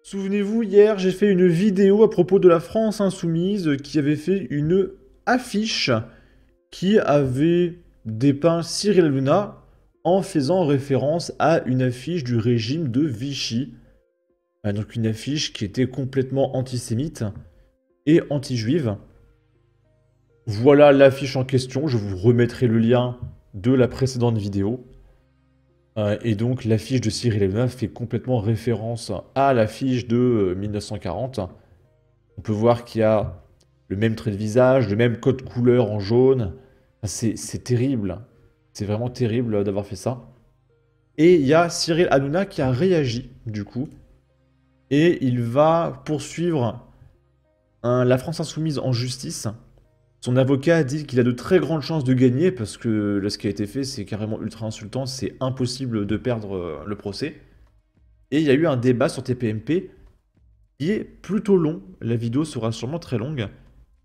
Souvenez-vous, hier, j'ai fait une vidéo à propos de la France Insoumise qui avait fait une affiche qui avait dépeint Cyril Hanouna en faisant référence à une affiche du régime de Vichy. Donc une affiche qui était complètement antisémite et anti-juive. Voilà l'affiche en question, je vous remettrai le lien de la précédente vidéo. Et donc l'affiche de Cyril Hanouna fait complètement référence à l'affiche de 1940. On peut voir qu'il y a le même trait de visage, le même code couleur en jaune. C'est terrible. C'est vraiment terrible d'avoir fait ça. Et il y a Cyril Hanouna qui a réagi, du coup. Et il va poursuivre la France Insoumise en justice. Son avocat dit qu'il a de très grandes chances de gagner parce que là, ce qui a été fait, c'est carrément ultra insultant. C'est impossible de perdre le procès. Et il y a eu un débat sur TPMP qui est plutôt long. La vidéo sera sûrement très longue.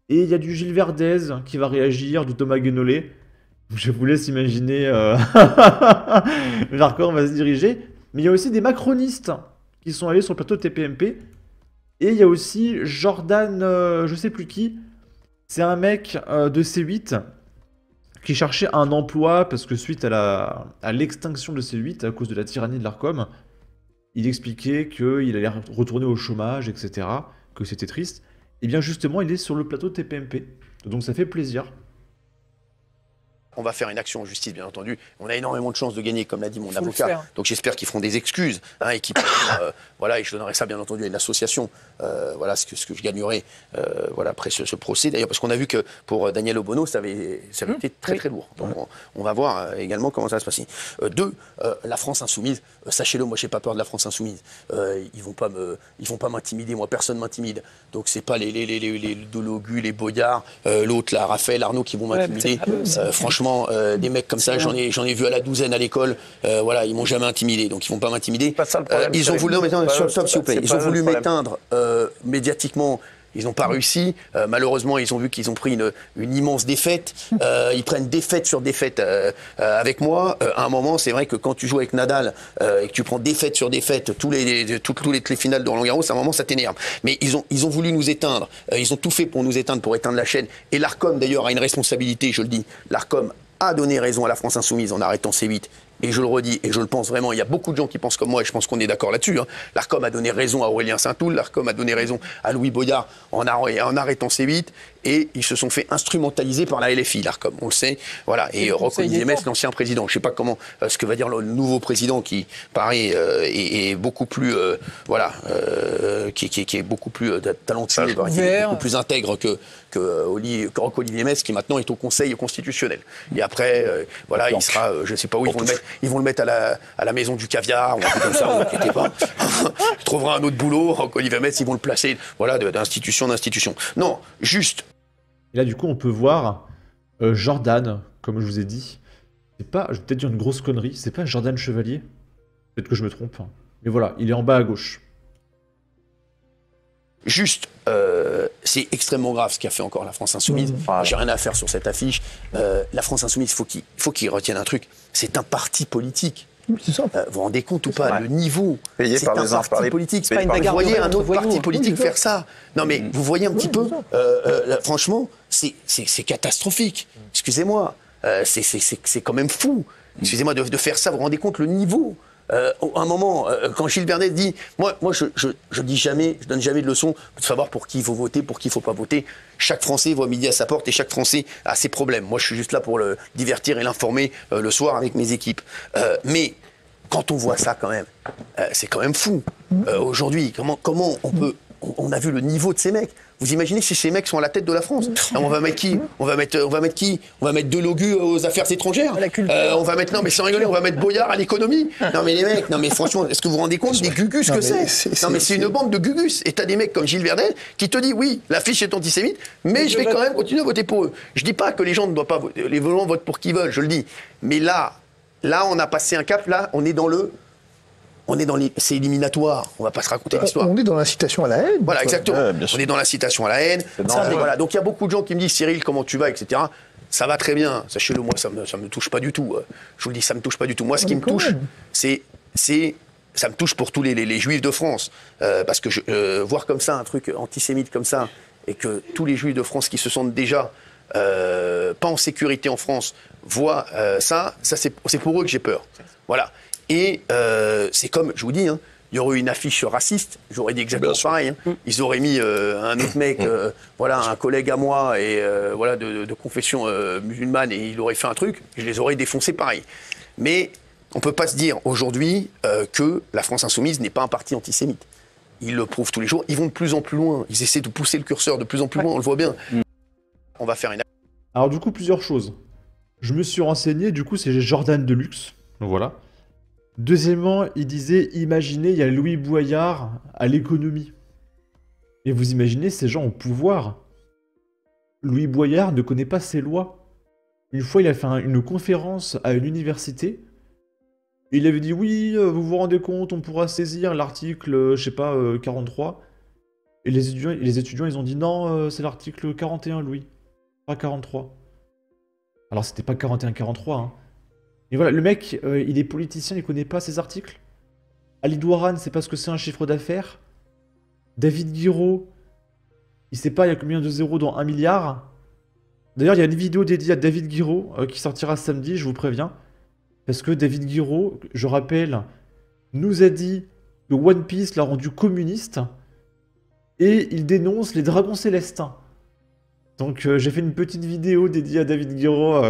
Et il y a du Gilles Verdez qui va réagir, du Thomas Guenolé. Je vous laisse imaginer vers quoi on va se diriger. Mais il y a aussi des macronistes qui sont allés sur le plateau de TPMP. Et il y a aussi Jordan, je sais plus qui. C'est un mec de C8 qui cherchait un emploi parce que suite à l'extinction de C8, à cause de la tyrannie de l'Arcom, il expliquait qu'il allait retourner au chômage, etc., que c'était triste. Et bien justement, il est sur le plateau de TPMP. Donc ça fait plaisir. On va faire une action en justice, bien entendu. On a énormément de chances de gagner, comme l'a dit mon avocat. Donc j'espère qu'ils feront des excuses et qu'ils voilà, et je donnerai ça, bien entendu, à une association. Voilà ce que je gagnerai voilà, après ce procès. D'ailleurs, parce qu'on a vu que pour Daniel Obono, ça avait été très très lourd. Donc on va voir également comment ça va se passer. Deux, la France Insoumise. Sachez-le, moi, je n'ai pas peur de la France Insoumise. Ils vont pas m'intimider. Moi, personne m'intimide. Donc c'est pas les Dologu, les Boyards, l'autre, là, Raphaël, Arnaud, qui vont m'intimider. Franchement, des mecs comme ça, j'en ai vu à la douzaine à l'école. Voilà, ils m'ont jamais intimidé, donc ils vont pas m'intimider. Ils ont voulu Ils ont voulu m'éteindre médiatiquement. Ils n'ont pas réussi. Malheureusement, ils ont vu qu'ils ont pris une immense défaite. Ils prennent défaite sur défaite avec moi. À un moment, c'est vrai que quand tu joues avec Nadal et que tu prends défaite sur défaite, toutes les finales de Roland-Garros, à un moment, ça t'énerve. Mais ils ont voulu nous éteindre. Ils ont tout fait pour nous éteindre, pour éteindre la chaîne. Et l'Arcom, d'ailleurs, a une responsabilité, je le dis. L'Arcom a donné raison à la France Insoumise en arrêtant C8. Et je le redis, et je le pense vraiment, il y a beaucoup de gens qui pensent comme moi, et je pense qu'on est d'accord là-dessus. L'Arcom a donné raison à Aurélien Saint-Toul, l'Arcom a donné raison à Louis Boyard en arrêtant C8, et ils se sont fait instrumentaliser par la LFI, l'Arcom, on le sait. Voilà. Et Roch-Olivier Metz, l'ancien président, je ne sais pas comment, ce que va dire le nouveau président qui, pareil, est beaucoup plus, qui est beaucoup plus talentueux, beaucoup plus intègre que Roch-Olivier Metz, qui maintenant est au Conseil constitutionnel. Et après, voilà, il sera, je ne sais pas où ils vont le mettre à la maison du caviar, ou un truc comme ça, ne vous inquiétez pas. Il trouvera un autre boulot, Roch-Olivier Metz, ils vont le placer, voilà, d'institution en institution. Non, juste. Et là, du coup, on peut voir Jordan, comme je vous ai dit. C'est pas, je vais peut-être dire une grosse connerie, c'est pas Jordan Chevalier? Peut-être que je me trompe. Mais voilà, il est en bas à gauche. Juste, c'est extrêmement grave ce qu'a fait encore la France Insoumise. J'ai rien à faire sur cette affiche. La France Insoumise, faut qu'ils retiennent un truc. C'est un parti politique. Vous vous rendez compte ou pas le niveau? C'est un parti politique. Vous voyez un autre parti politique faire ça? Non mais vous voyez un petit peu. Franchement, c'est catastrophique. Excusez-moi, c'est quand même fou. Excusez-moi de faire ça. Vous vous rendez compte le niveau? À un moment, quand Gilles Verdez dit, moi je dis jamais, je donne jamais de leçons de savoir pour qui il faut voter, pour qui il faut pas voter. Chaque Français voit midi à sa porte et chaque Français a ses problèmes. Moi, je suis juste là pour le divertir et l'informer le soir avec mes équipes. Mais quand on voit ça, quand même, c'est quand même fou. Aujourd'hui, comment on peut... On a vu le niveau de ces mecs. Vous imaginez si ces mecs sont à la tête de la France? On va mettre qui? On va mettre qui? On va mettre Dologu aux affaires étrangères. On va mettre, non mais sans rigoler, on va mettre Boyard à l'économie. Non mais les mecs, non mais franchement, est-ce que vous vous rendez compte des gugus que c'est? Non mais c'est une bande de gugus. Et t'as des mecs comme Gilles Verdez qui te dit oui, l'affiche est antisémite, mais je vais quand même continuer à voter pour eux. Je dis pas que les gens ne doivent pas voter, les gens votent pour qui veulent, je le dis. Mais là, on a passé un cap. Là, on est dans c'est éliminatoire, on va pas se raconter l'histoire. On est dans l'incitation à la haine. Voilà, exactement. On est dans l'incitation à la haine. Voilà. Donc il y a beaucoup de gens qui me disent, Cyril, comment tu vas, etc. Ça va très bien, sachez-le, moi, ça me touche pas du tout. Je vous le dis, ça me touche pas du tout. Moi, ce qui me touche, c'est ça me touche pour tous les juifs de France. Parce que voir comme ça un truc antisémite comme ça, et que tous les juifs de France qui se sentent déjà pas en sécurité en France voient ça c'est pour eux que j'ai peur. Voilà. Et c'est comme, je vous dis, hein, il y aurait eu une affiche raciste, j'aurais dit exactement pareil. Hein. Ils auraient mis un autre mec, voilà, un collègue à moi, et voilà, de confession musulmane, et il aurait fait un truc, je les aurais défoncés pareil. Mais on ne peut pas se dire aujourd'hui que la France Insoumise n'est pas un parti antisémite. Ils le prouvent tous les jours, ils vont de plus en plus loin, ils essaient de pousser le curseur de plus en plus loin, on le voit bien. On va faire une... Alors du coup, plusieurs choses. Je me suis renseigné, du coup, c'est Jordan Deluxe, donc voilà. Deuxièmement, il disait, imaginez, il y a Louis Boyard à l'économie. Et vous imaginez ces gens au pouvoir. Louis Boyard ne connaît pas ses lois. Une fois, il a fait une conférence à une université. Il avait dit, oui, vous vous rendez compte, on pourra saisir l'article, je sais pas, 43. Et les étudiants, ils ont dit, non, c'est l'article 41, Louis. Pas 43. Alors, c'était pas 41-43, hein. Et voilà, le mec, il est politicien, il connaît pas ses articles. Ali Douaran, sait pas ce que c'est un chiffre d'affaires. David Guiraud, il sait pas il y a combien de zéros dans 1 milliard. D'ailleurs, il y a une vidéo dédiée à David Guiraud qui sortira samedi, je vous préviens. Parce que David Guiraud, je rappelle, nous a dit que One Piece l'a rendu communiste. Et il dénonce les dragons célestes. Donc j'ai fait une petite vidéo dédiée à David Guiraud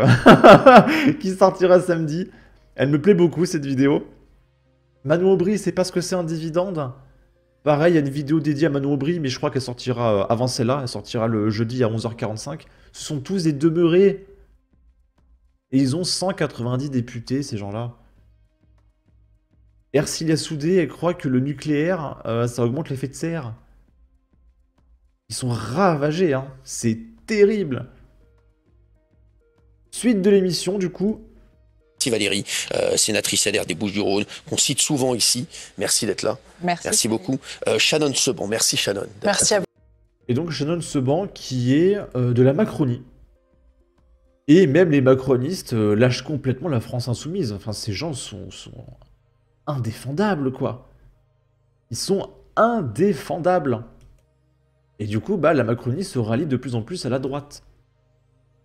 qui sortira samedi. Elle me plaît beaucoup cette vidéo. Manon Aubry, c'est pas ce que c'est un dividende. Pareil, il y a une vidéo dédiée à Manon Aubry, mais je crois qu'elle sortira avant celle-là. Elle sortira le jeudi à 11h45. Ce sont tous des demeurés. Et ils ont 190 députés, ces gens-là. Ercilia Soudé, elle croit que le nucléaire, ça augmente l'effet de serre. Ils sont ravagés, hein. C'est terrible. Suite de l'émission, du coup. Merci Valérie, sénatrice LR des Bouches-du-Rhône, qu'on cite souvent ici. Merci d'être là. Merci beaucoup. Shannon Seban, merci Shannon. Merci à vous. Et donc Shannon Seban qui est de la Macronie. Et même les macronistes lâchent complètement la France Insoumise. Enfin, ces gens sont indéfendables, quoi. Ils sont indéfendables. Et du coup, bah, la Macronie se rallie de plus en plus à la droite.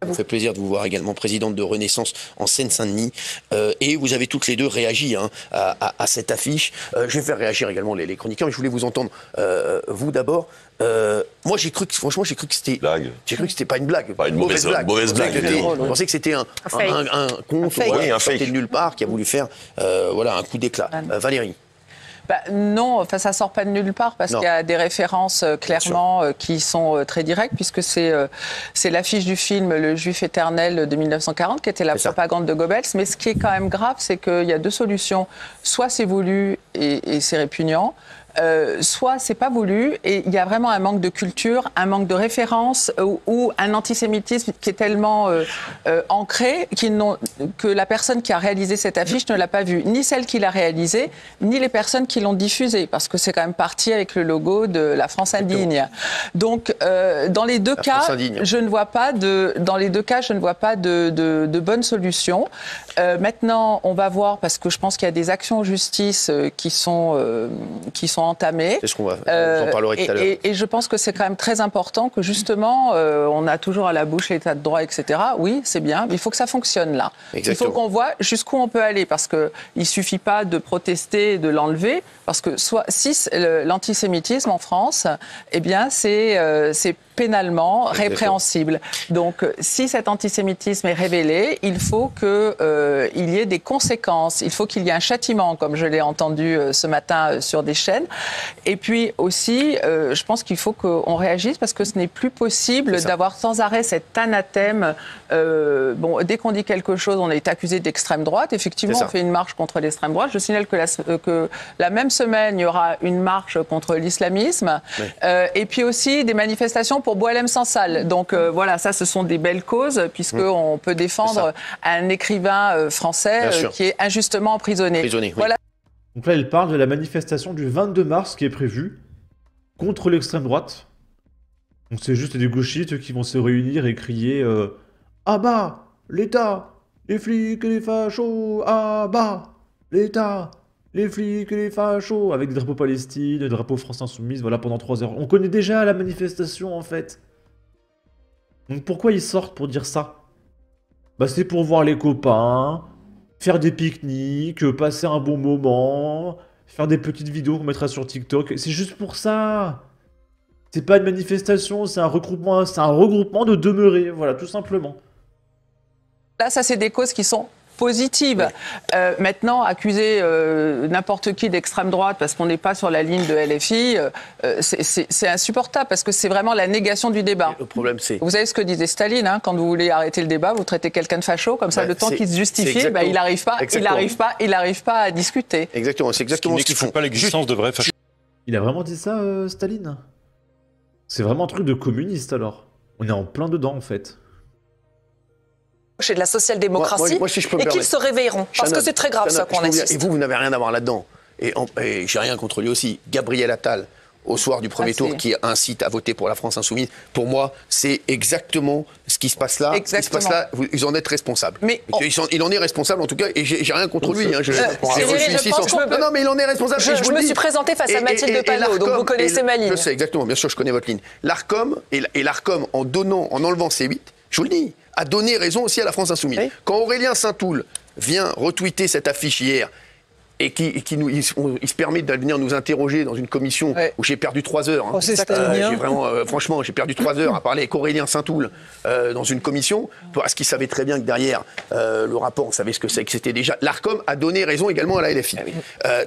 Ça me fait plaisir de vous voir également présidente de Renaissance en Seine-Saint-Denis. Et vous avez toutes les deux réagi hein, à cette affiche. Je vais faire réagir également les chroniqueurs, mais je voulais vous entendre, vous d'abord. Moi, franchement, j'ai cru que c'était... J'ai cru que c'était pas une blague. Pas une mauvaise blague. Je pensais que c'était un conte un fake de nulle part qui a voulu faire voilà, un coup d'éclat. Valérie. Bah, non, enfin ça sort pas de nulle part parce qu'il y a des références clairement qui sont très directes puisque c'est l'affiche du film Le Juif éternel de 1940 qui était la propagande de Goebbels. Mais ce qui est quand même grave, c'est qu'il y a deux solutions. Soit c'est voulu et c'est répugnant. Soit c'est pas voulu et il y a vraiment un manque de culture, un manque de référence ou un antisémitisme qui est tellement ancré que la personne qui a réalisé cette affiche ne l'a pas vue, ni celle qui l'a réalisée, ni les personnes qui l'ont diffusée, parce que c'est quand même parti avec le logo de la France indigne. Donc dans les deux cas, je ne vois pas de bonne solution. Maintenant, on va voir parce que je pense qu'il y a des actions en justice qui sont entamées. C'est ce qu'on va en parlerai tout à l'heure. Et je pense que c'est quand même très important que justement, on a toujours à la bouche l'état de droit, etc. Oui, c'est bien, mais il faut que ça fonctionne là. Exactement. Il faut qu'on voit jusqu'où on peut aller parce qu'il ne suffit pas de protester et de l'enlever. Parce que si l'antisémitisme en France, eh bien, c'est pénalement répréhensible. Donc, si cet antisémitisme est révélé, il faut qu'il y ait des conséquences. Il faut qu'il y ait un châtiment, comme je l'ai entendu ce matin sur des chaînes. Et puis aussi, je pense qu'il faut qu'on réagisse parce que ce n'est plus possible d'avoir sans arrêt cet anathème. Dès qu'on dit quelque chose, on est accusé d'extrême droite. Effectivement, on fait une marche contre l'extrême droite. Je signale que la même semaine, il y aura une marche contre l'islamisme. Oui. Et puis aussi des manifestations pour Boualem Sansal. Donc voilà, ça, ce sont des belles causes, puisqu'on peut défendre un écrivain français qui est injustement emprisonné. Voilà. Donc là, elle parle de la manifestation du 22 mars qui est prévue contre l'extrême droite. Donc c'est juste des gauchistes qui vont se réunir et crier à bas l'État, les flics et les fachos, à bas l'État, les flics, les fachos, avec des drapeaux Palestine, des drapeaux France Insoumise, voilà, pendant 3 heures. On connaît déjà la manifestation, en fait. Donc pourquoi ils sortent pour dire ça? Bah c'est pour voir les copains, faire des pique-niques, passer un bon moment, faire des petites vidéos qu'on mettra sur TikTok. C'est juste pour ça. C'est pas une manifestation, c'est un regroupement de demeurés, voilà, tout simplement. Là, ça, c'est des causes qui sont positives. Maintenant, accuser n'importe qui d'extrême droite parce qu'on n'est pas sur la ligne de LFI, c'est insupportable parce que c'est vraiment la négation du débat. Le problème, c'est... Vous savez ce que disait Staline, hein, quand vous voulez arrêter le débat, vous traitez quelqu'un de facho, comme ça, le temps qu'il se justifie, il n'arrive pas à discuter. Exactement, c'est exactement ce qu'ils font. Pas l'existence de vrais fachos. Il a vraiment dit ça, Staline? C'est vraiment un truc de communiste, alors. On est en plein dedans, en fait. Et de la social-démocratie, moi, si je peux et qu'ils se réveilleront. Parce que c'est très grave, ça, qu'on insiste. Et vous n'avez rien à voir là-dedans. Et j'ai rien contre lui aussi. Gabriel Attal, au soir du premier tour, qui incite à voter pour la France Insoumise, pour moi, c'est exactement ce qui se passe là. Exactement. Ce qui se passe là, ils en êtes responsables. Mais il en est responsable, en tout cas, et j'ai rien contre lui. Hein, non, mais il en est responsable. Je me suis présentée face à Mathilde Panot, donc vous connaissez ma ligne. Je sais, exactement, bien sûr, je connais votre ligne. L'ARCOM, en enlevant C8, je vous le dis, a donné raison aussi à la France Insoumise. Oui. Quand Aurélien Saint-Toul vient retweeter cette affiche hier et il se permet de venir nous interroger dans une commission où j'ai perdu 3 heures. Hein. Franchement, j'ai perdu 3 heures à parler avec Aurélien Saint-Toul dans une commission, parce qu'il savait très bien que derrière le rapport, on savait ce que c'est, que c'était déjà... L'ARCOM a donné raison également à la LFI.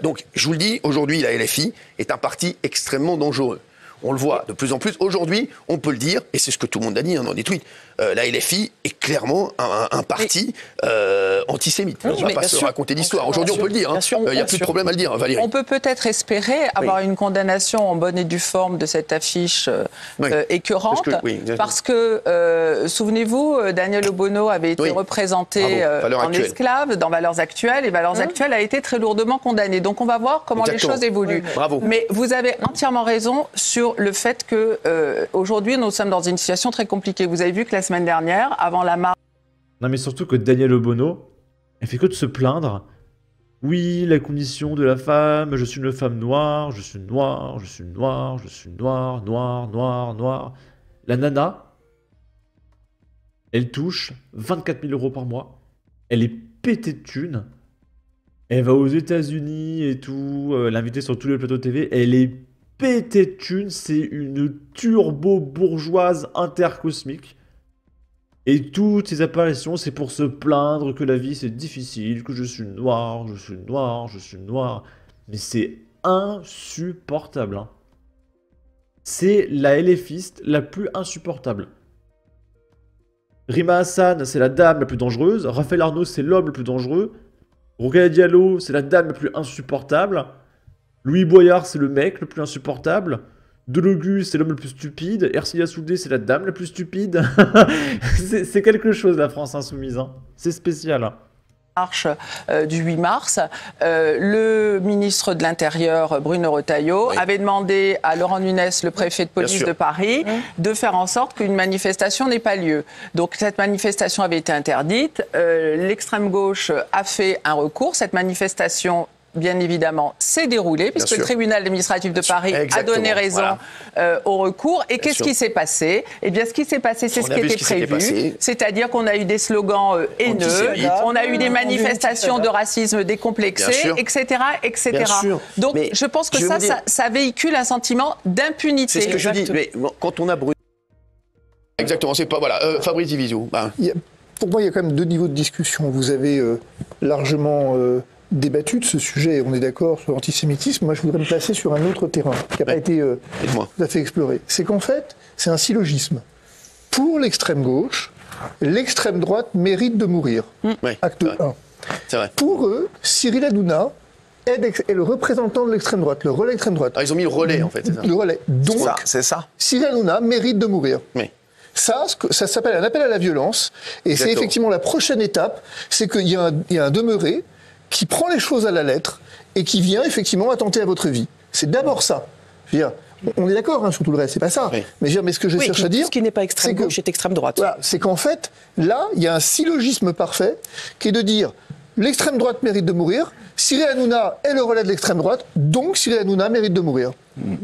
Donc, je vous le dis, aujourd'hui, la LFI est un parti extrêmement dangereux. On le voit de plus en plus. Aujourd'hui, on peut le dire, et c'est ce que tout le monde a dit dans des tweets, la LFI est clairement un parti antisémite. On ne va pas se raconter d'histoire. Aujourd'hui, on peut le dire. Il n'y a plus de problème à le dire, Valérie. On peut peut-être espérer avoir une condamnation en bonne et due forme de cette affiche écœurante. Parce que, souvenez-vous, Daniel Obono avait été représenté en esclave dans Valeurs Actuelles, et Valeurs Actuelles a été très lourdement condamné. Donc on va voir comment les choses évoluent. Bravo. Mais vous avez entièrement raison sur le fait que aujourd'hui nous sommes dans une situation très compliquée. Vous avez vu que la semaine dernière, avant la marche... Non mais surtout que Daniel Obono, elle fait que de se plaindre. Oui, la condition de la femme, je suis une femme noire, je suis noire, je suis noire, je suis noire, noire. La nana, elle touche 24 000 € par mois. Elle est pétée de thunes. Elle va aux États-Unis et tout, l'inviter sur tous les plateaux TV. Elle est pétée de thunes, c'est une turbo-bourgeoise intercosmique. Et toutes ces apparitions, c'est pour se plaindre que la vie c'est difficile, que je suis noir, je suis noir, je suis noir. Mais c'est insupportable. Hein. C'est la LFiste la plus insupportable. Rima Hassan, c'est la dame la plus dangereuse. Raphaël Arnaud, c'est l'homme le plus dangereux. Rokhaya Diallo, c'est la dame la plus insupportable. Louis Boyard, c'est le mec le plus insupportable. Delogu, c'est l'homme le plus stupide. Ercilia Soudé, c'est la dame la plus stupide. c'est quelque chose, la France Insoumise. Hein. C'est spécial. Hein. Marche du 8 mars, le ministre de l'Intérieur, Bruno Retailleau, avait demandé à Laurent Nunez, le préfet de police de Paris, de faire en sorte qu'une manifestation n'ait pas lieu. Donc cette manifestation avait été interdite. L'extrême gauche a fait un recours. Cette manifestation, bien évidemment, s'est déroulée, puisque le tribunal administratif de Paris a donné raison au recours. Et qu'est-ce qui s'est passé? Eh bien, ce qui s'est passé, c'est ce qui était prévu. C'est-à-dire qu'on a eu des slogans haineux, on a eu des manifestations de racisme décomplexées, etc., etc. Donc, je pense que ça véhicule un sentiment d'impunité. C'est ce que je dis. Mais quand on a brûlé... Exactement, c'est pas... Voilà, Fabrice Divisio. Pour moi, il y a quand même 2 niveaux de discussion. Vous avez largement... débattu de ce sujet, on est d'accord sur l'antisémitisme. Moi, je voudrais me placer sur un autre terrain qui n'a pas été tout à fait exploré. C'est qu'en fait, c'est un syllogisme. Pour l'extrême gauche, l'extrême droite mérite de mourir. Acte 1. C'est vrai. Pour eux, Cyril Hanouna est le représentant de l'extrême droite, le relais extrême droite. Ah, ils ont mis le relais, en fait, c'est ça. Le relais. Donc, c'est ça. Cyril Hanouna mérite de mourir. Oui. Ça s'appelle un appel à la violence. Et c'est effectivement la prochaine étape, c'est qu'il y a un demeuré qui prend les choses à la lettre et qui vient effectivement attenter à votre vie. C'est d'abord ça. Je veux dire, on est d'accord sur tout le reste, c'est pas ça. Oui. Mais ce que je cherche à dire... Ce qui n'est pas extrême gauche est extrême droite. Voilà, c'est qu'en fait, là, il y a un syllogisme parfait qui est de dire l'extrême droite mérite de mourir, Cyril Hanouna est le relais de l'extrême droite, donc Cyril Hanouna mérite de mourir.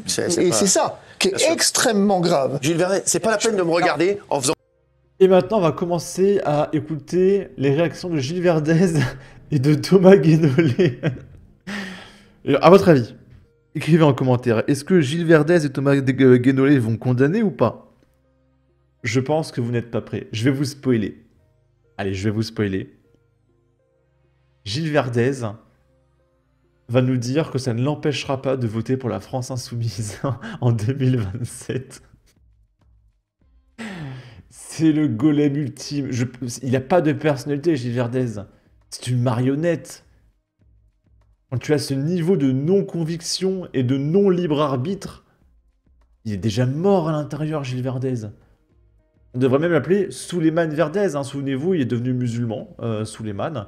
C'est ça qui est extrêmement grave. Gilles Verdez, c'est pas la peine de me regarder en faisant... Et maintenant, on va commencer à écouter les réactions de Gilles Verdez et de Thomas Guénolé. À votre avis, écrivez en commentaire, est-ce que Gilles Verdez et Thomas Guénolé vont condamner ou pas? Je pense que vous n'êtes pas prêts. Je vais vous spoiler. Allez, je vais vous spoiler. Gilles Verdez va nous dire que ça ne l'empêchera pas de voter pour la France Insoumise en 2027. C'est le golem ultime. Il n'a pas de personnalité, Gilles Verdez. C'est une marionnette. Quand tu as ce niveau de non-conviction et de non-libre arbitre, il est déjà mort à l'intérieur, Gilles Verdez. On devrait même l'appeler Souleymane Verdez. Hein. Souvenez-vous, il est devenu musulman, Souleymane.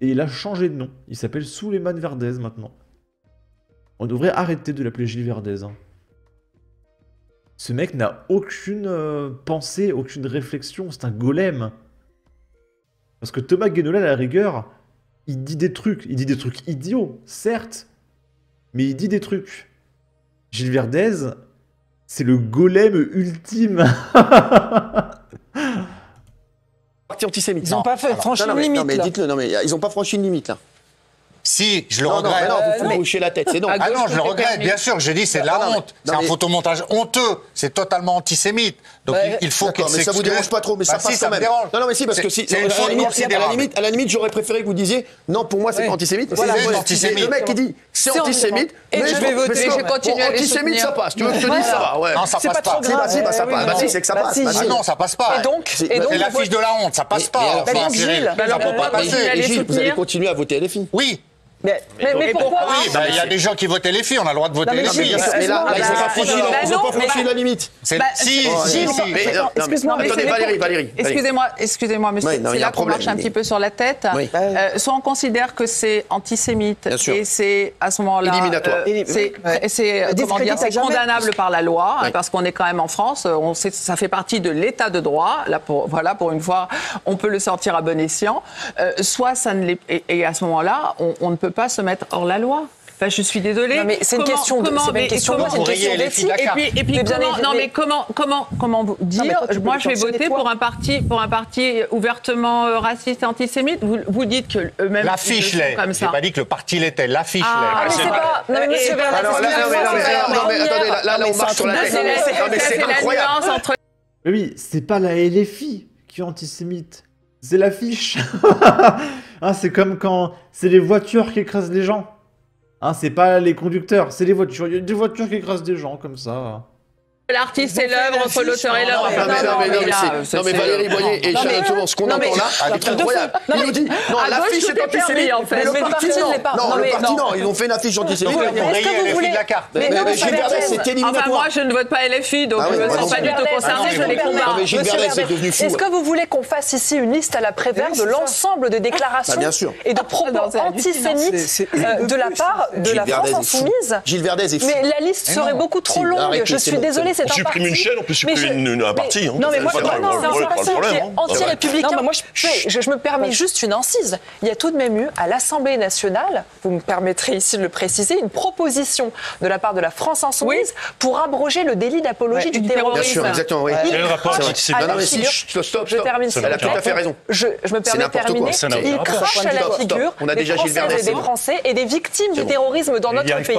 Et il a changé de nom. Il s'appelle Souleymane Verdez maintenant. On devrait arrêter de l'appeler Gilles Verdez. Hein. Ce mec n'a aucune pensée, aucune réflexion. C'est un golem. Parce que Thomas Guénolé, à la rigueur, il dit des trucs. Il dit des trucs idiots, certes. Mais il dit des trucs. Gilles Verdez, c'est le golem ultime. Parti antisémite. Ils n'ont pas franchi une limite. Non, mais dites-le, ils n'ont pas franchi une limite là. Si, je le regrette. Non, vous pouvez boucher la tête, c'est non. Ah non, je le regrette, bien sûr, j'ai dit c'est de la honte. C'est un photomontage honteux, c'est totalement antisémite. Donc il faut qu'il s'excuse. Mais ça vous dérange pas trop, mais ça passe quand même. Non, mais si, parce que si, à la limite, j'aurais préféré que vous disiez non, pour moi c'est pas antisémite. Voilà, le mec qui dit c'est antisémite, et je vais voter, je vais continuer à les antisémite, ça passe. Tu veux que je te dise ça va, ouais. Non, ça passe pas. Ça passe. Bah si, c'est que ça passe. Ah non, ça passe pas. Et donc, c'est l'affiche de la honte, ça passe pas. Gilles, ça peut pas passer. Gilles, vous allez continuer à voter LFI. Oui. Mais pourquoi? Oui, il y a des gens qui votent les filles, on a le droit de voter les filles. Mais là, ils n'ont pas franchi la limite. Si. Excuse-moi, attendez, Valérie. Excusez-moi, monsieur, c'est là qu'on marche un petit peu sur la tête. Soit on considère que c'est antisémite, et c'est à ce moment-là... Éliminatoire. C'est condamnable par la loi, parce qu'on est quand même en France, ça fait partie de l'état de droit, là, pour une fois, on peut le sortir à bon escient. Soit ça ne l'est... Et à ce moment-là, on ne peut pas se mettre hors la loi. Enfin, je suis désolée. Non, mais c'est une question d'éthique. Et puis comment vous dire? Moi, je vais voter pour un parti ouvertement raciste et antisémite. Vous dites que eux-mêmes l'affiche l'est. J'ai pas dit que le parti l'était. L'affiche l'est. Non, mais monsieur là, on marche sur la tête. C'est incroyable. Oui, c'est pas la LFI qui est antisémite. C'est l'affiche. C'est comme quand c'est les voitures qui écrasent les gens. C'est pas les conducteurs, c'est les voitures. Il y a des voitures qui écrasent des gens comme ça. L'artiste et l'œuvre, entre l'auteur et l'œuvre. Non, mais Valérie Boyer et Charles Toulon, ce qu'on entend là, c'est incroyable. Il nous dit, non, l'affiche est antisémite, mais le parti non. Non, le parti non, ils ont fait une affiche antisémite. Est-ce que vous voulez... Mais Gilles Verdez, c'est éliminatoire. Enfin, moi, je ne vote pas LFI, donc je ne me sens pas du tout concernée, je les combats. Non, mais Gilles Verdez, c'est devenu fou. Est-ce que vous voulez qu'on fasse ici une liste à la Prévert de l'ensemble des déclarations et de propos antisémites de la part de la France Insoumise? Gilles Verdez est fou. Mais la liste serait beaucoup trop longue, je suis désolée. On supprime une chaîne, on peut supprimer un parti. Non, mais moi, c'est un parti qui est anti-républicain. Moi, je me permets juste une incise. Il y a tout de même eu à l'Assemblée nationale, vous me permettrez ici de le préciser, une proposition de la part de la France Insoumise pour abroger le délit d'apologie du terrorisme. Bien sûr, exactement, oui. Quel rapport antisémite? Non, mais si, stop. Je termine. Elle a tout à fait raison. Je me permets de terminer. Il crache à la figure des Français et des victimes du terrorisme dans notre pays.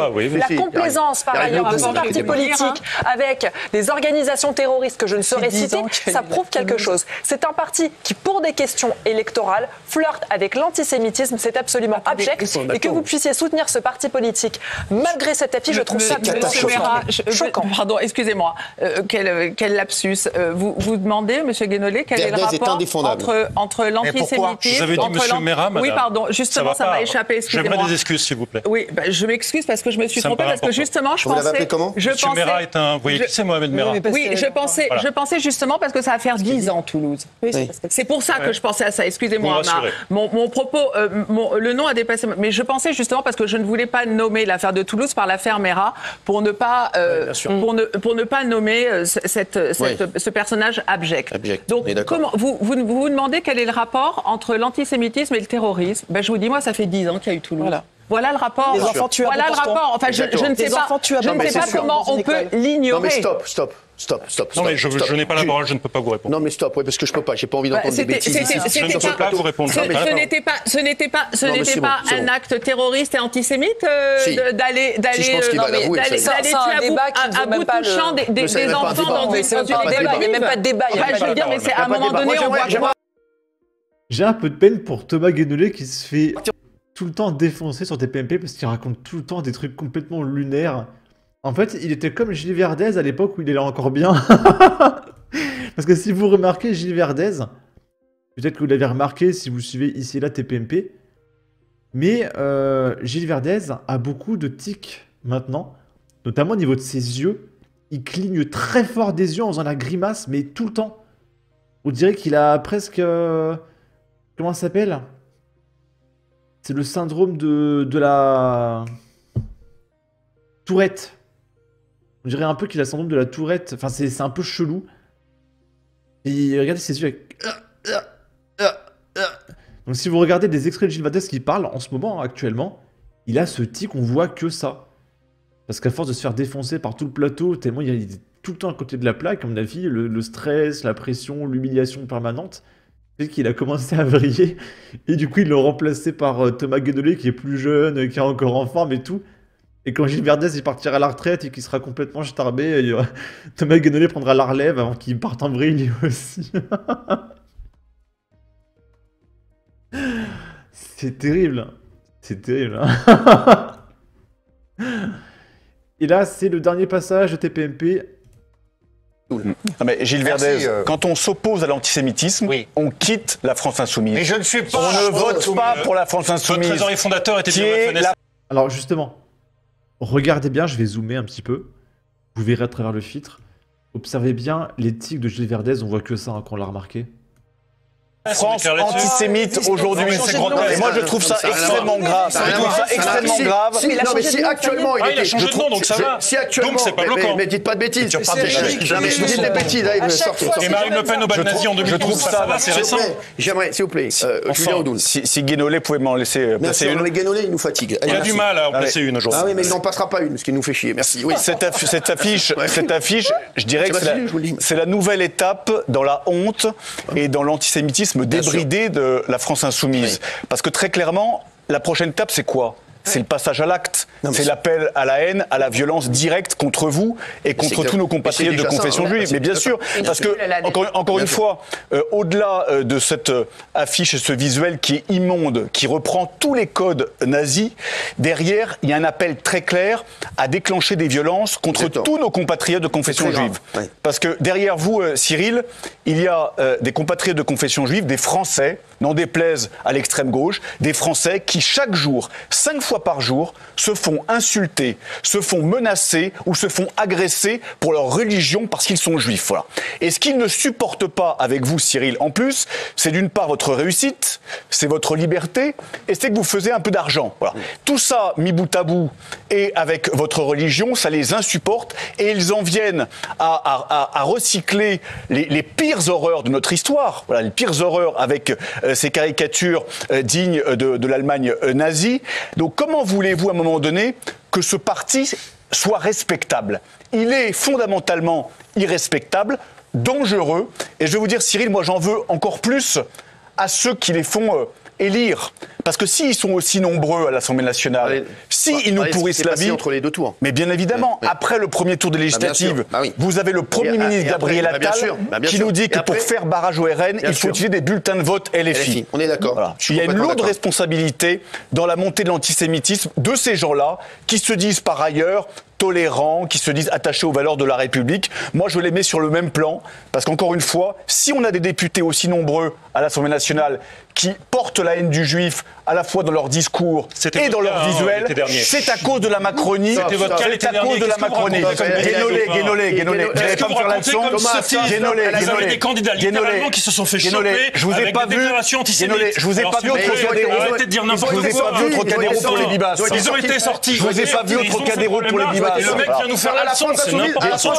La complaisance, par ailleurs, de ce parti politique avec des organisations terroristes que je ne saurais citer, ça prouve quelque chose. C'est un parti qui, pour des questions électorales, flirte avec l'antisémitisme. C'est absolument abject. Et que vous puissiez soutenir ce parti politique malgré cette affiche, je trouve ça choquant. Pardon, excusez-moi. Quel lapsus. Vous demandez, M. Guénolé, quel est le rapport entre l'antisémitisme... Vous avez dit M. Mera, madame. Oui, pardon. Justement, ça m'a échappé. Excusez-moi. J'aimerais des excuses, s'il vous plaît. Oui, je m'excuse parce que je me suis trompée. Parce que justement, je pensais... Vous l'avez appelé comment? M. Mera est un... Vous voyez qui pensez, Mohamed Merah? Oui, je pensais justement parce que ça va faire 10 ans, Toulouse. Oui. C'est pour ça que je pensais à ça. Excusez-moi, mon propos, le nom a dépassé. Mais je pensais justement parce que je ne voulais pas nommer l'affaire de Toulouse par l'affaire Merah pour ne pas, pour ne pas nommer ce personnage abject. Donc, comment, vous vous demandez quel est le rapport entre l'antisémitisme et le terrorisme. Ben, je vous dis, moi, ça fait 10 ans qu'il y a eu Toulouse. Voilà le rapport. Les enfants tués. Voilà le rapport. Enfin, je ne sais pas comment on peut l'ignorer. Non, mais stop. Non, mais je n'ai pas la parole, je ne peux pas vous répondre. Non, mais stop, parce que je peux pas. J'ai pas envie d'entendre des bêtises. Je ne peux pas vous répondre. Ce n'était pas un acte terroriste et antisémite d'aller tuer à bout touchant des enfants dans une Il n'y a même pas de débat. Je veux dire, mais c'est à un moment donné, on voit. J'ai un peu de peine pour Thomas Guénolé qui se fait tout le temps défoncer sur TPMP parce qu'il raconte tout le temps des trucs complètement lunaires. En fait, il était comme Gilles Verdez à l'époque où il est là encore bien. Parce que si vous remarquez Gilles Verdez, peut-être que vous l'avez remarqué si vous suivez ici et là TPMP, mais Gilles Verdez a beaucoup de tics maintenant, notamment au niveau de ses yeux. Il cligne très fort des yeux en faisant la grimace, mais tout le temps. On dirait qu'il a presque... comment ça s'appelle ? C'est le syndrome de la Tourette. On dirait un peu qu'il a le syndrome de la Tourette. Enfin, c'est un peu chelou. Et regardez ses yeux avec... Donc si vous regardez des extraits de Gilles Verdez qui parle en ce moment, actuellement, il a ce tic, on voit que ça. Parce qu'à force de se faire défoncer par tout le plateau, tellement il est tout le temps à côté de la plaque, à mon avis, le stress, la pression, l'humiliation permanente, fait qu'il a commencé à vriller. Et du coup, ils l'ont remplacé par Thomas Guénolé, qui est plus jeune, qui est encore en forme et tout. Et quand Gilles Verdez il partira à la retraite et qu'il sera complètement starbé, Thomas Guénolé prendra la relève avant qu'il parte en vrille lui aussi. C'est terrible. C'est terrible. Et là, c'est le dernier passage de TPMP. Non mais Gilles Verdez, quand on s'oppose à l'antisémitisme, on quitte la France Insoumise. Mais je ne suis pas... On ne vote pas pour la France Insoumise. Votre trésorier fondateur était bien Alors justement, regardez bien, je vais zoomer un petit peu. Vous verrez à travers le filtre. Observez bien les tics de Gilles Verdez, on voit que ça, hein, qu'on l'a remarqué. France antisémite aujourd'hui. Et moi, je trouve ça extrêmement grave. Je trouve ça extrêmement grave. Non, mais si actuellement il a changé de nom, donc ça va. Si actuellement, donc c'est pas bloquant. Mais dites pas de bêtises. Jamais je dis des bêtises. Et Marine Le Pen au bal nazi en 2012, ça va, c'est récent. J'aimerais, s'il vous plaît, Julien Audoun. Si Guénolé pouvait m'en laisser passer une. Mais Guénolé, il nous fatigue. Il a du mal à en placer une aujourd'hui. Ah oui, mais il n'en passera pas une, ce qui nous fait chier. Merci. Cette affiche, je dirais que c'est la nouvelle étape dans la honte et dans l'antisémitisme débridé de la France Insoumise. Parce que très clairement, la prochaine étape, c'est quoi ? C'est le passage à l'acte. C'est l'appel à la haine, à la violence directe contre vous et contre tous nos compatriotes de confession juive. Mais bien sûr, parce que, encore une fois, au-delà de cette affiche et ce visuel qui est immonde, qui reprend tous les codes nazis, derrière, il y a un appel très clair à déclencher des violences contre tous nos compatriotes de confession juive. Parce que derrière vous, Cyril, il y a des compatriotes de confession juive, des Français, n'en déplaise à l'extrême gauche, des Français qui, chaque jour, 5 fois par jour, se font insulter, se font menacer ou se font agresser pour leur religion parce qu'ils sont juifs. Voilà. Et ce qu'ils ne supportent pas avec vous, Cyril, en plus, c'est d'une part votre réussite, c'est votre liberté, et c'est que vous faisiez un peu d'argent. Voilà. Tout ça, mis bout à bout, et avec votre religion, ça les insupporte, et ils en viennent à recycler les pires horreurs de notre histoire. Voilà, les pires horreurs avec ces caricatures dignes de l'Allemagne nazie. Donc comment voulez-vous à un moment donné que ce parti soit respectable ? Il est fondamentalement irrespectable, dangereux, et je vais vous dire, Cyril, moi j'en veux encore plus à ceux qui les font élire. Parce que s'ils sont aussi nombreux à l'Assemblée nationale, s'ils nous pourrissent la vie... entre les deux tours. Mais bien évidemment, après le premier tour des législatives, vous avez le Premier ministre Gabriel Attal qui nous dit que pour faire barrage au RN, il faut utiliser des bulletins de vote LFI. On est d'accord. Voilà. Il y a une lourde responsabilité dans la montée de l'antisémitisme de ces gens-là qui se disent par ailleurs tolérants, qui se disent attachés aux valeurs de la République. Moi, je les mets sur le même plan, parce qu'encore une fois, si on a des députés aussi nombreux à l'Assemblée nationale qui portent la haine du juif à la fois dans leur discours et dans leur visuel, c'est à cause de la Macronie. C'était votre cas l'été dernier. De la Macronie. Guénolé, vous n'allez pas me faire la leçon. Guénolé, des candidats littéralement qui se sont fait choper avec des déclarations antisémites. Je vous ai pas vu au Trocadéro. Arrêtez de dire n'importe quoi. Je vous ai pas vu au Trocadéro pour les bibasses. Ils ont été sortis. Je vous ai pas vu au Trocadéro pour les bibasses. Et le mec vient nous faire la leçon, c'est n'importe quoi.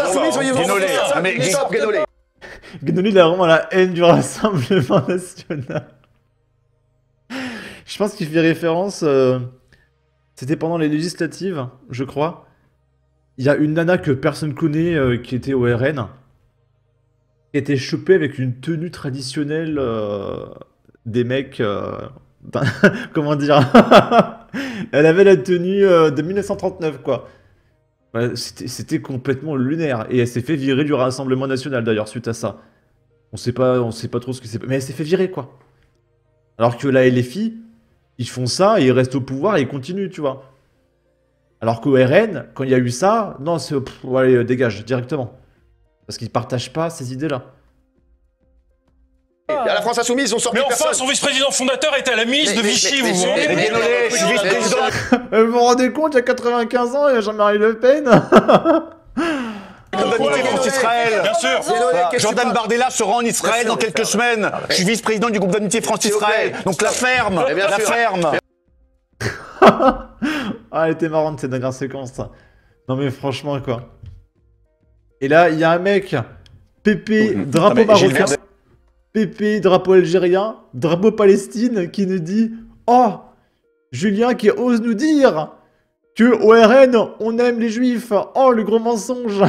Guénolé, il a vraiment la haine du Rassemblement National. Je pense qu'il fait référence... C'était pendant les législatives, je crois. Il y a une nana que personne connaît qui était au RN. Qui était chopée avec une tenue traditionnelle des mecs... comment dire. Elle avait la tenue de 1939, quoi. C'était complètement lunaire. Et elle s'est fait virer du Rassemblement National, d'ailleurs, suite à ça. On sait pas trop ce qui s'est passé. Mais elle s'est fait virer, quoi. Alors que la LFI, ils font ça, et ils restent au pouvoir, et ils continuent, tu vois. Alors qu'au RN, quand il y a eu ça, non, c'est... allez, dégage, directement. Parce qu'ils partagent pas ces idées-là. Et à la France Insoumise, ils ont sorti personne. Mais enfin, son vice-président fondateur était à la ministre de Vichy, vous vous rendez compte? Vous vous rendez compte, il y a 95 ans, il y a Jean-Marie Le Pen. D'amitié France-Israël. Bien sûr. Jordan Bardella se rend en Israël dans quelques semaines. Je suis vice-président du groupe d'amitié France-Israël. Donc la ferme. La ferme. Ah, elle était marrante cette dernière séquence. Non mais franchement, quoi. Et là, il y a un mec, Pépé, drapeau marocain, Pépé, drapeau algérien, drapeau Palestine, qui nous dit « Oh, Julien qui ose nous dire que au RN, on aime les juifs. Oh, le gros mensonge. »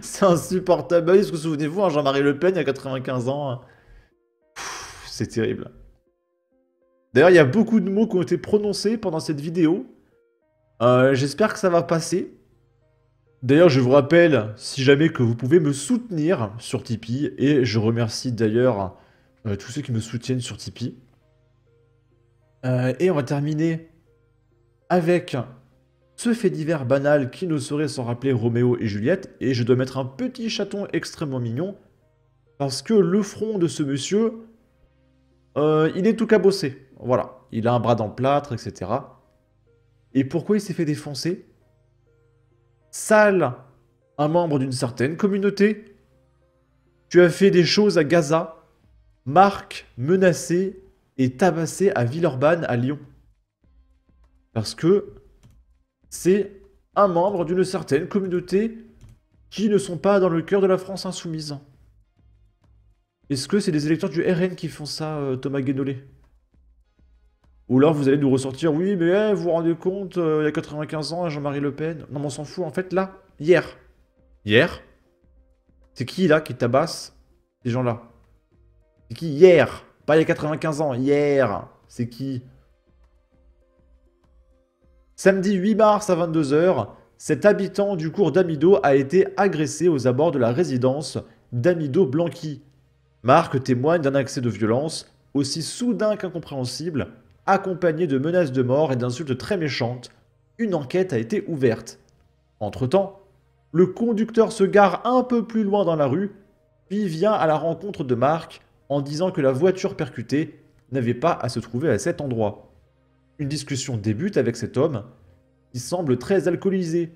C'est insupportable. Est-ce que vous souvenez-vous, hein, Jean-Marie Le Pen, il y a 95 ans. C'est terrible. D'ailleurs, il y a beaucoup de mots qui ont été prononcés pendant cette vidéo. J'espère que ça va passer. D'ailleurs, je vous rappelle, si jamais, que vous pouvez me soutenir sur Tipeee. Et je remercie d'ailleurs tous ceux qui me soutiennent sur Tipeee. Et on va terminer avec ce fait divers banal qui ne saurait s'en rappeler Roméo et Juliette. Et je dois mettre un petit chaton extrêmement mignon. Parce que le front de ce monsieur, il est tout cabossé. Voilà, il a un bras dans le plâtre, etc. Et pourquoi il s'est fait défoncer? Sale, un membre d'une certaine communauté. Tu as fait des choses à Gaza. Marc, menacé et tabassé à Villeurbanne, à Lyon. Parce que c'est un membre d'une certaine communauté qui ne sont pas dans le cœur de la France insoumise. Est-ce que c'est des électeurs du RN qui font ça, Thomas Guénolé? Ou alors vous allez nous ressortir, oui, mais vous vous rendez compte, il y a 95 ans, Jean-Marie Le Pen. Non, mais on s'en fout, en fait, là, hier. Hier, c'est qui, là, qui tabasse ces gens-là? C'est qui, hier? Pas il y a 95 ans, hier. C'est qui? Samedi 8 mars à 22 h, cet habitant du cours d'Amido a été agressé aux abords de la résidence d'Amido-Blanqui. Marc témoigne d'un accès de violence aussi soudain qu'incompréhensible, accompagné de menaces de mort et d'insultes très méchantes. Une enquête a été ouverte. Entre-temps, le conducteur se gare un peu plus loin dans la rue, puis vient à la rencontre de Marc en disant que la voiture percutée n'avait pas à se trouver à cet endroit. Une discussion débute avec cet homme, qui semble très alcoolisé.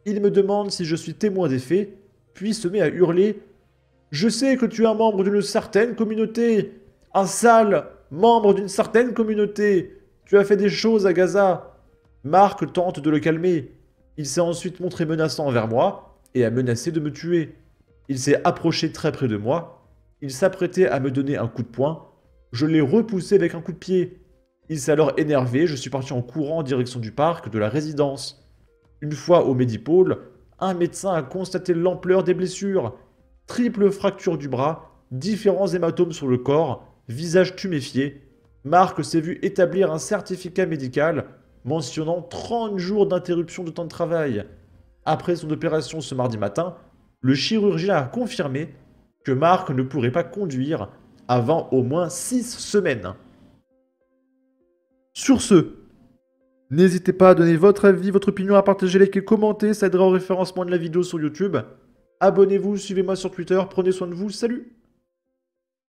Il me demande si je suis témoin des faits, puis se met à hurler « Je sais que tu es un membre d'une certaine communauté, un sale membre d'une certaine communauté, tu as fait des choses à Gaza. » Marc tente de le calmer. Il s'est ensuite montré menaçant envers moi et a menacé de me tuer. Il s'est approché très près de moi. Il s'apprêtait à me donner un coup de poing. Je l'ai repoussé avec un coup de pied. Il s'est alors énervé, je suis parti en courant en direction du parc de la résidence. Une fois au Médipôle, un médecin a constaté l'ampleur des blessures. Triple fracture du bras, différents hématomes sur le corps, visage tuméfié. Marc s'est vu établir un certificat médical mentionnant 30 jours d'interruption de temps de travail. Après son opération ce mardi matin, le chirurgien a confirmé que Marc ne pourrait pas conduire avant au moins 6 semaines. Sur ce, n'hésitez pas à donner votre avis, votre opinion, à partager, liker, commenter, ça aidera au référencement de la vidéo sur YouTube. Abonnez-vous, suivez-moi sur Twitter, prenez soin de vous, salut!